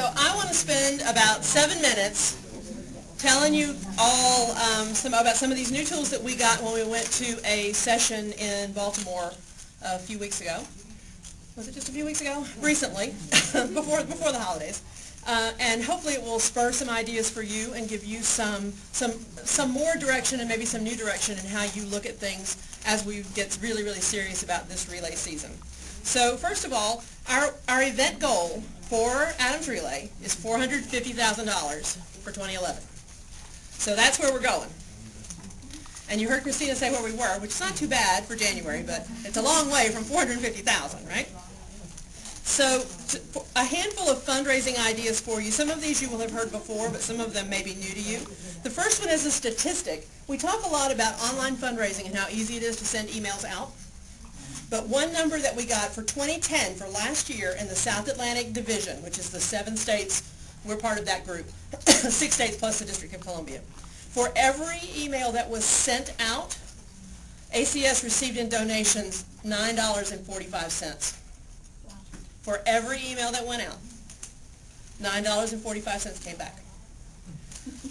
So I want to spend about 7 minutes telling you all about some of these new tools that we got when we went to a session in Baltimore a few weeks ago. Was it just a few weeks ago? Recently, before the holidays. And hopefully it will spur some ideas for you and give you some more direction and maybe some new direction in how you look at things as we get really, really serious about this relay season. So first of all, our event goal for Adams Relay is $450,000 for 2011. So that's where we're going. And you heard Christina say where we were, which is not too bad for January, but it's a long way from $450,000, right? So a handful of fundraising ideas for you. Some of these you will have heard before, but some of them may be new to you. The first one is a statistic. We talk a lot about online fundraising and how easy it is to send emails out. But one number that we got for 2010, for last year, in the South Atlantic Division, which is the 7 states, we're part of that group, 6 states plus the District of Columbia. For every email that was sent out, ACS received in donations $9.45. For every email that went out, $9.45 came back.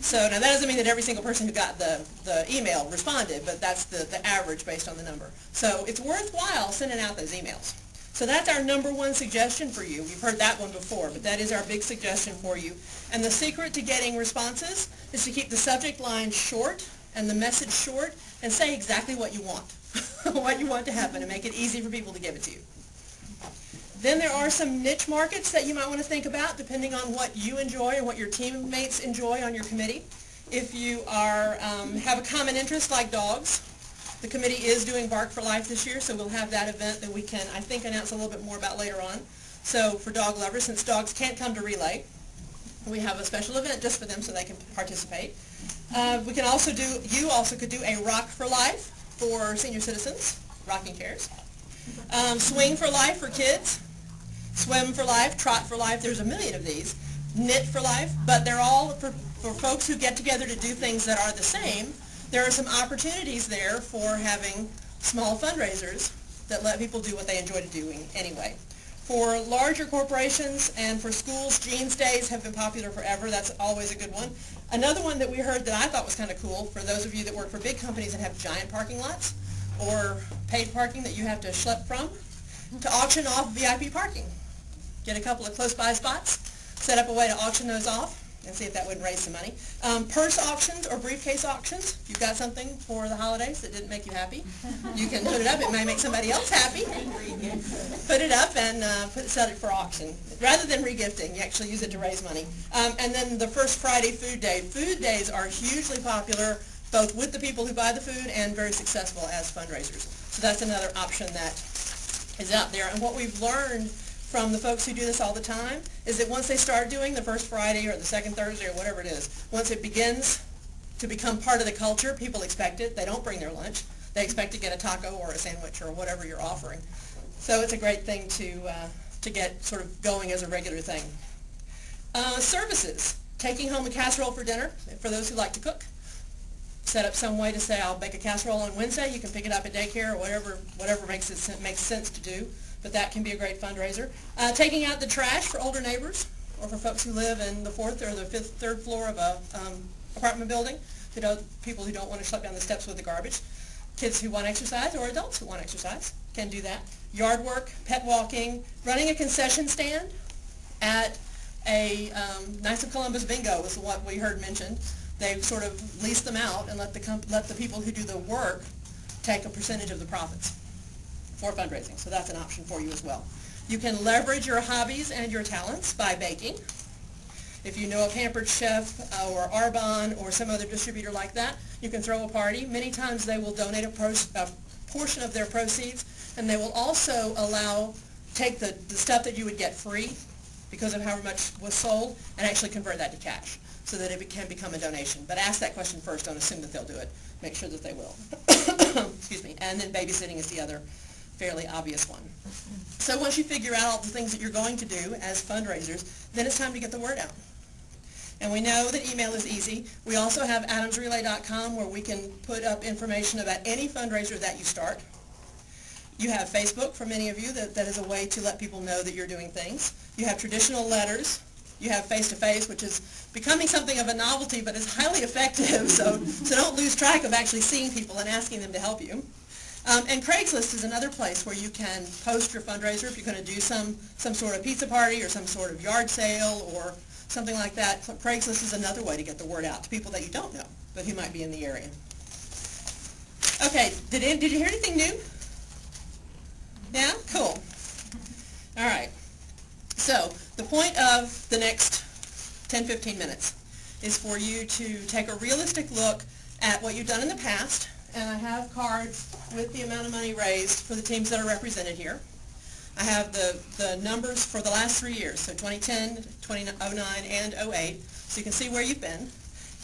So now that doesn't mean that every single person who got the email responded, but that's the average based on the number. So it's worthwhile sending out those emails. So that's our number one suggestion for you. You've heard that one before, but that is our big suggestion for you. And the secret to getting responses is to keep the subject line short and the message short and say exactly what you want, what you want to happen, and make it easy for people to give it to you. Then there are some niche markets that you might want to think about depending on what you enjoy and what your teammates enjoy on your committee. If you have a common interest like dogs, the committee is doing Bark for Life this year, so we'll have that event that we can, I think, announce a little bit more about later on. So for dog lovers, since dogs can't come to Relay, we have a special event just for them so they can participate. We can also you also could do a Rock for Life for senior citizens, rocking chairs. Swing for Life for kids. Swim for Life, Trot for Life, there's a million of these. Knit for Life, but they're all for folks who get together to do things that are the same. There are some opportunities there for having small fundraisers that let people do what they enjoy doing anyway. For larger corporations and for schools, Jeans Days have been popular forever. That's always a good one. Another one that we heard that I thought was kind of cool for those of you that work for big companies and have giant parking lots or paid parking that you have to schlep from, to auction off VIP parking. Get a couple of close-by spots, set up a way to auction those off, and see if that wouldn't raise some money. Purse auctions or briefcase auctions. If you've got something for the holidays that didn't make you happy, you can put it up. It may make somebody else happy. Put it up and set it for auction. Rather than regifting, you actually use it to raise money. And then the first Friday food day. Food days are hugely popular, both with the people who buy the food and very successful as fundraisers. So that's another option that is out there. And what we've learned from the folks who do this all the time is that once they start doing the first Friday or the second Thursday or whatever it is, once it begins to become part of the culture, people expect it. They don't bring their lunch. They expect to get a taco or a sandwich or whatever you're offering. So it's a great thing to get sort of going as a regular thing. Services. Taking home a casserole for dinner for those who like to cook. Set up some way to say, I'll bake a casserole on Wednesday. You can pick it up at daycare or whatever makes sense to do. But that can be a great fundraiser. Taking out the trash for older neighbors or for folks who live in the 4th or the 5th, 3rd floor of a apartment building. People who don't want to schlep down the steps with the garbage. Kids who want exercise or adults who want exercise can do that. Yard work, pet walking, running a concession stand at a Knights of Columbus bingo is what we heard mentioned. They sort of lease them out and let the people who do the work take a percentage of the profits for fundraising. So that's an option for you as well. You can leverage your hobbies and your talents by baking. If you know a Pampered Chef or Arbonne or some other distributor like that, you can throw a party. Many times they will donate a portion of their proceeds, and they will also take the stuff that you would get free because of however much was sold and actually convert that to cash so that it can become a donation. But ask that question first. Don't assume that they'll do it. Make sure that they will. Excuse me. And then babysitting is the other fairly obvious one. So once you figure out all the things that you're going to do as fundraisers, then it's time to get the word out. And we know that email is easy. We also have adamsrelay.com where we can put up information about any fundraiser that you start. You have Facebook for many of you that is a way to let people know that you're doing things. You have traditional letters You have face-to-face, which is becoming something of a novelty, but is highly effective, so don't lose track of actually seeing people and asking them to help you. And Craigslist is another place where you can post your fundraiser if you're going to do some sort of pizza party or some sort of yard sale or something like that. Craigslist is another way to get the word out to people that you don't know, but who might be in the area. Okay, did you hear anything new? Yeah? Cool. All right. So the point of the next 10-15 minutes is for you to take a realistic look at what you've done in the past. And I have cards with the amount of money raised for the teams that are represented here. I have the numbers for the last 3 years, so 2010, 2009, and 08, so you can see where you've been.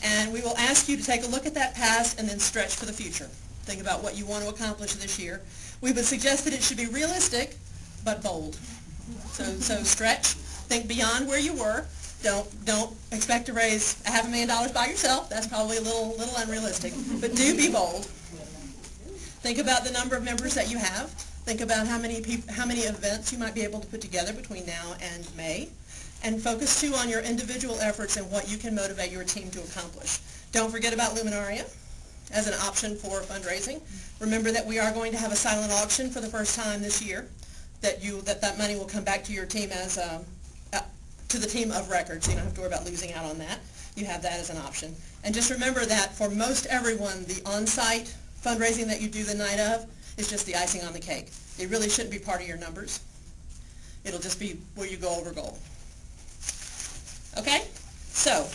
And we will ask you to take a look at that past and then stretch for the future. Think about what you want to accomplish this year. We would suggest that it should be realistic, but bold. So stretch, think beyond where you were. Don't expect to raise $500,000 by yourself. That's probably a little unrealistic. But do be bold. Think about the number of members that you have. Think about how many events you might be able to put together between now and May. And focus too on your individual efforts and what you can motivate your team to accomplish. Don't forget about Luminaria as an option for fundraising. Remember that we are going to have a silent auction for the first time this year. That money will come back to your team as to the team of record, so you don't have to worry about losing out on that. You have that as an option. And just remember that for most everyone, the on-site fundraising that you do the night of is just the icing on the cake. It really shouldn't be part of your numbers. It'll just be where you go over goal. Okay? So